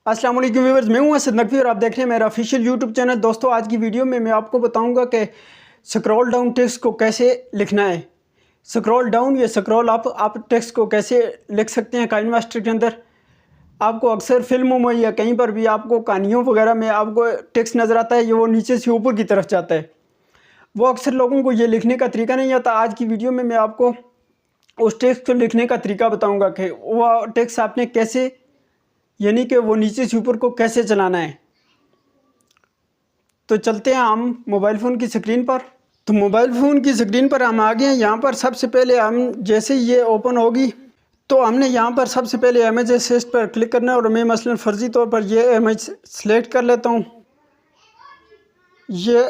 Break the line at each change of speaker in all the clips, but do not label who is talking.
अस्सलाम वालेकुम व्यूअर्स, मैं हूं असद नकवी और आप देख रहे हैं मेरा ऑफिशियल यूट्यूब चैनल। दोस्तों, आज की वीडियो में मैं आपको बताऊंगा कि स्क्रॉल डाउन टेक्स्ट को कैसे लिखना है। स्क्रॉल डाउन या स्क्रॉल अप आप टेक्स्ट को कैसे लिख सकते हैं काइन मास्टर के अंदर। आपको अक्सर फिल्मों में या कहीं पर भी आपको कहानियों वगैरह में आपको टेक्स्ट नज़र आता है, ये वो नीचे से ऊपर की तरफ जाता है। वो अक्सर लोगों को ये लिखने का तरीका नहीं आता। आज की वीडियो में मैं आपको उस टेक्स्ट को लिखने का तरीका बताऊँगा कि वो टेक्स्ट आपने कैसे, यानी कि वो नीचे से ऊपर को कैसे चलाना है। तो चलते हैं हम मोबाइल फ़ोन की स्क्रीन पर। तो मोबाइल फ़ोन की स्क्रीन पर हम आ गए हैं। यहाँ पर सबसे पहले हम जैसे ही ये ओपन होगी तो हमने यहाँ पर सबसे पहले इमेज असिस्ट पर क्लिक करना है और मैं मसलन फ़र्ज़ी तौर पर ये इमेज सेलेक्ट कर लेता हूँ। ये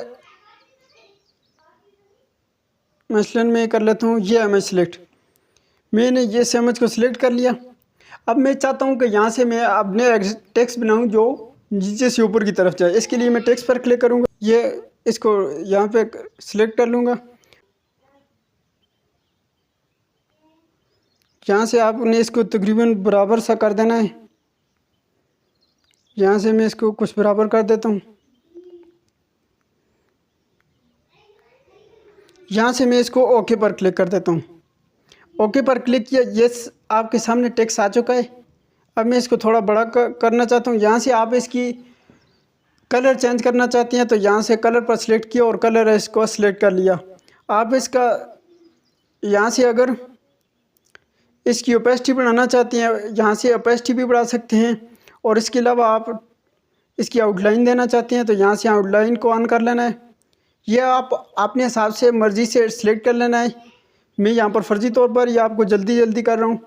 मसलन मैं कर लेता हूँ ये इमेज सेलेक्ट। मैंने ये इमेज को सिलेक्ट कर लिया। अब मैं चाहता हूँ कि यहाँ से मैं अपने टेक्स्ट बनाऊँ जो नीचे से ऊपर की तरफ जाए। इसके लिए मैं टेक्स्ट पर क्लिक करूँगा, ये इसको यहाँ पे सिलेक्ट कर लूँगा। यहाँ से आपने इसको तकरीबन बराबर सा कर देना है। यहाँ से मैं इसको कुछ बराबर कर देता हूँ। यहाँ से मैं इसको ओके पर क्लिक कर देता हूँ। ओके पर क्लिक किया, यस आपके सामने टेक्स्ट आ चुका है। अब मैं इसको थोड़ा बड़ा करना चाहता हूँ। यहाँ से आप इसकी कलर चेंज करना चाहते हैं तो यहाँ से कलर पर सिलेक्ट किया और कलर इसको सिलेक्ट कर लिया। आप इसका यहाँ से अगर इसकी ओपेसिटी बढ़ाना चाहते हैं, यहाँ से ओपेसिटी भी बढ़ा सकते हैं। और इसके अलावा आप इसकी आउटलाइन देना चाहते हैं तो यहाँ से आउटलाइन को ऑन कर लेना है। यह आप अपने हिसाब से मर्ज़ी से सिलेक्ट कर लेना है। मैं यहाँ पर फ़र्ज़ी तौर पर या आपको जल्दी कर रहा हूँ।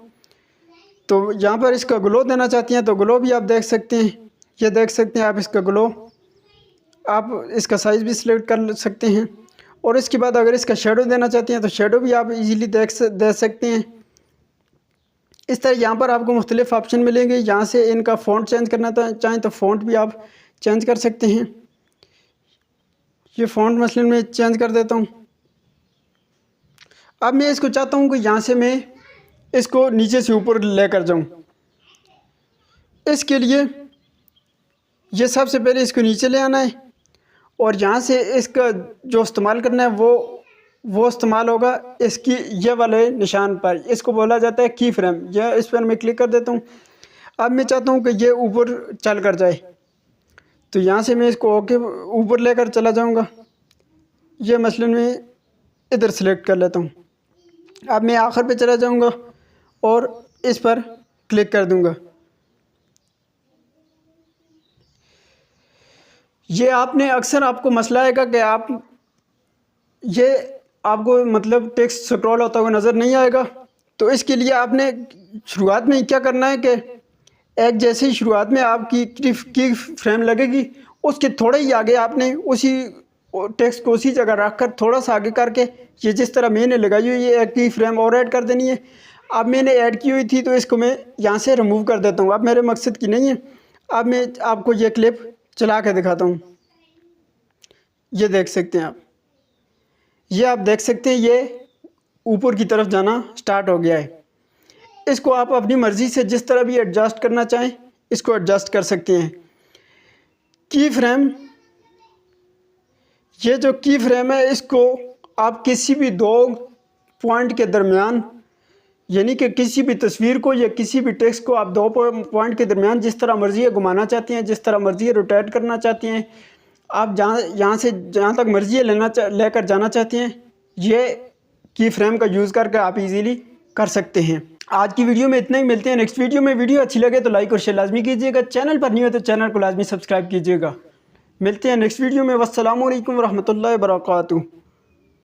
तो यहाँ पर इसका ग्लो देना चाहती हैं तो ग्लो भी आप देख सकते हैं। ये देख सकते हैं आप इसका ग्लो, आप इसका साइज़ भी सिलेक्ट कर सकते हैं। और इसके बाद अगर इसका शेडो देना चाहते हैं तो शेडो भी आप इजीली दे सकते हैं। इस तरह यहाँ पर आपको मुख्तलिफ ऑप्शन मिलेंगे। यहाँ से इनका फ़ॉन्ट चेंज करना चाहें तो फ़ॉन्ट भी आप चेंज कर सकते हैं। ये फ़ॉन्ट मसलन मैं चेंज कर देता हूँ। अब मैं इसको चाहता हूँ कि यहाँ से मैं इसको नीचे से ऊपर लेकर जाऊँ। इसके लिए ये सबसे पहले इसको नीचे ले आना है और यहाँ से इसका जो इस्तेमाल करना है वो इस्तेमाल होगा इसकी ये वाले निशान पर। इसको बोला जाता है की फ्रेम। यह इस पर मैं क्लिक कर देता हूँ। अब मैं चाहता हूँ कि ये ऊपर चल कर जाए तो यहाँ से मैं इसको ओके ऊपर लेकर चला जाऊँगा। ये मसलन मैं इधर सेलेक्ट कर लेता हूँ। अब मैं आखिर पे चला जाऊँगा और इस पर क्लिक कर दूँगा। ये आपने अक्सर आपको मसला आएगा कि आप ये आपको मतलब टेक्स्ट स्क्रॉल होता हुआ नज़र नहीं आएगा। तो इसके लिए आपने शुरुआत में क्या करना है कि एक जैसे ही शुरुआत में आपकी की फ्रेम लगेगी उसके थोड़ा ही आगे आपने उसी टेक्स्ट को उसी जगह रख कर थोड़ा सा आगे करके ये जिस तरह मैंने लगाई हुई है एक की फ्रेम और ऐड कर देनी है। अब मैंने ऐड की हुई थी तो इसको मैं यहाँ से रिमूव कर देता हूँ। अब मेरे मकसद की नहीं है। अब मैं आपको ये क्लिप चला के दिखाता हूँ। ये देख सकते हैं आप, ये आप देख सकते हैं ये ऊपर की तरफ जाना स्टार्ट हो गया है। इसको आप अपनी मर्ज़ी से जिस तरह भी एडजस्ट करना चाहें इसको एडजस्ट कर सकते हैं। की फ्रेम, ये जो की फ्रेम है इसको आप किसी भी दो पॉइंट के दरमियान, यानी कि किसी भी तस्वीर को या किसी भी टेक्स्ट को आप दो पॉइंट के दरमियान जिस तरह मर्ज़ी है घुमाना चाहते हैं, जिस तरह मर्ज़ी है रोटेट करना चाहते हैं, आप यहाँ से जहाँ तक मर्ज़ी लेकर जाना चाहते हैं, ये की फ्रेम का यूज़ करके आप इजीली कर सकते हैं। आज की वीडियो में इतना ही। मिलते हैं नेक्स्ट वीडियो में। वीडियो अच्छी लगे तो लाइक और शेयर लाजमी कीजिएगा। चैनल पर नहीं हो तो चैनल को लाजमी सब्सक्राइब कीजिएगा। मिलते हैं नेक्स्ट वीडियो में। वस्सलामु अलैकुम रहमतुल्लाहि व बरकातुहू।